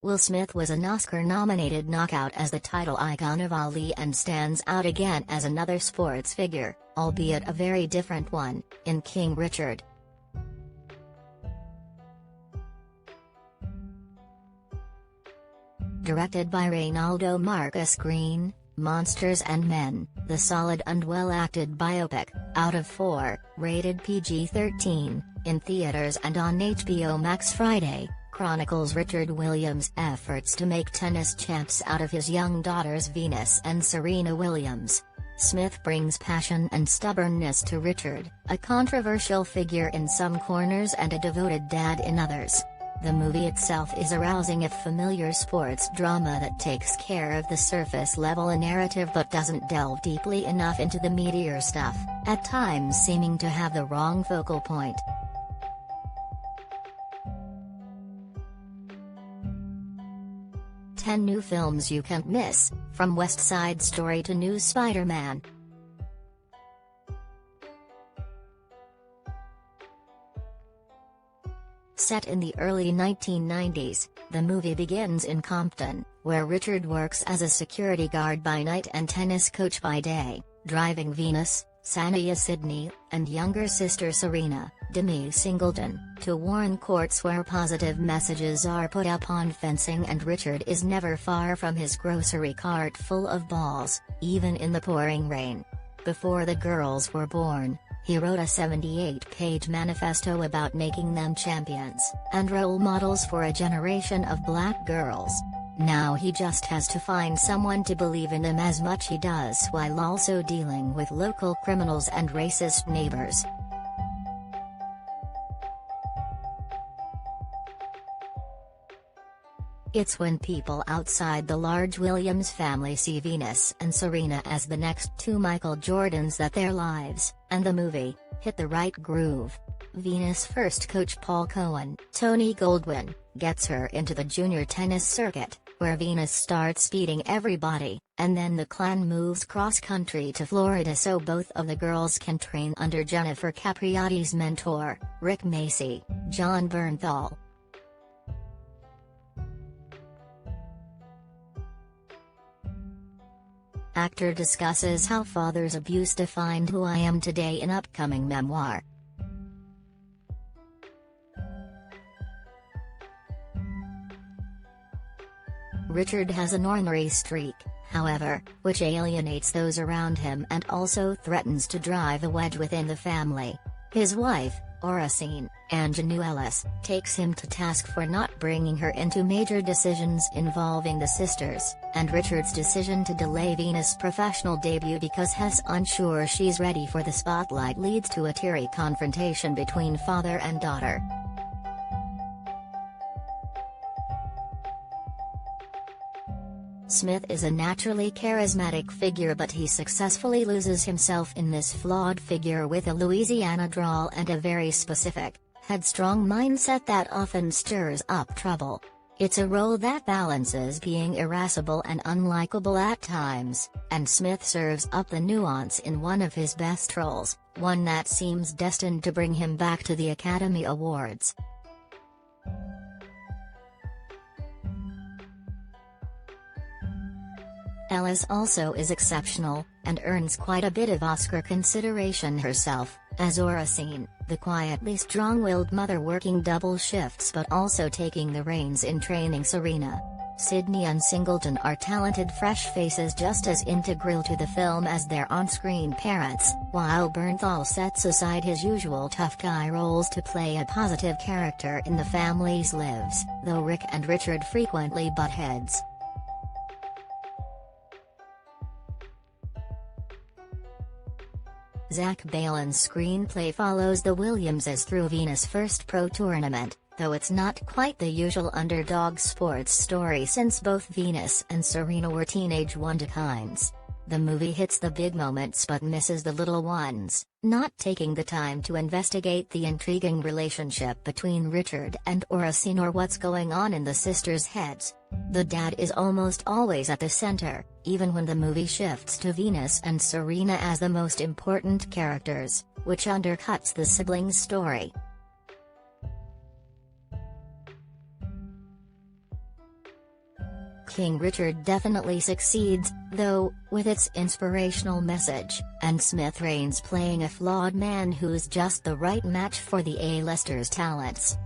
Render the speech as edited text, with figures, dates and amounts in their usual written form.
Will Smith was an Oscar-nominated knockout as the title icon of Ali and stands out again as another sports figure, albeit a very different one, in King Richard. Directed by Reinaldo Marcus Green, Monsters and Men, the solid and well-acted biopic, out of 4, rated PG-13, in theaters and on HBO Max Friday, chronicles Richard Williams' efforts to make tennis champs out of his young daughters Venus and Serena Williams. Smith brings passion and stubbornness to Richard, a controversial figure in some corners and a devoted dad in others. The movie itself is a rousing if familiar sports drama that takes care of the surface-level narrative but doesn't delve deeply enough into the meatier stuff, at times seeming to have the wrong focal point. "10 new films you can't miss, from West Side Story to new Spider-Man." Set in the early 1990s, the movie begins in Compton, where Richard works as a security guard by night and tennis coach by day, driving Venus, Sanaya Sidney, and younger sister Serena, Demi Singleton, to Warren Courts where positive messages are put up on fencing, and Richard is never far from his grocery cart full of balls, even in the pouring rain. Before the girls were born, he wrote a 78-page manifesto about making them champions and role models for a generation of black girls. Now he just has to find someone to believe in him as much he does while also dealing with local criminals and racist neighbors. It's when people outside the large Williams family see Venus and Serena as the next two Michael Jordans that their lives, and the movie, hit the right groove. Venus' first coach Paul Cohen, Tony Goldwyn, gets her into the junior tennis circuit, where Venus starts beating everybody, and then the clan moves cross-country to Florida so both of the girls can train under Jennifer Capriati's mentor, Rick Macy, John Bernthal. Actor discusses how father's abuse defined who I am today in upcoming memoir. Richard has an ornery streak, however, which alienates those around him and also threatens to drive a wedge within the family. His wife, Oracene, Anjanou Ellis, takes him to task for not bringing her into major decisions involving the sisters, and Richard's decision to delay Venus' professional debut because he's unsure she's ready for the spotlight leads to a teary confrontation between father and daughter. Smith is a naturally charismatic figure, but he successfully loses himself in this flawed figure with a Louisiana drawl and a very specific, headstrong mindset that often stirs up trouble. It's a role that balances being irascible and unlikable at times, and Smith serves up the nuance in one of his best roles, one that seems destined to bring him back to the Academy Awards. Ellis also is exceptional, and earns quite a bit of Oscar consideration herself, as Oracene, the quietly strong-willed mother working double shifts but also taking the reins in training Serena. Sidney and Singleton are talented fresh faces just as integral to the film as their on-screen parents, while Bernthal sets aside his usual tough guy roles to play a positive character in the family's lives, though Rick and Richard frequently butt heads. Zach Balin's screenplay follows the Williamses through Venus' first pro tournament, though it's not quite the usual underdog sports story since both Venus and Serena were teenage one-of-a-kinds. The movie hits the big moments but misses the little ones, not taking the time to investigate the intriguing relationship between Richard and Oracene or what's going on in the sisters' heads. The dad is almost always at the center, even when the movie shifts to Venus and Serena as the most important characters, which undercuts the siblings' story. King Richard definitely succeeds, though, with its inspirational message, and Smith Rains playing a flawed man who's just the right match for the A-listers' talents.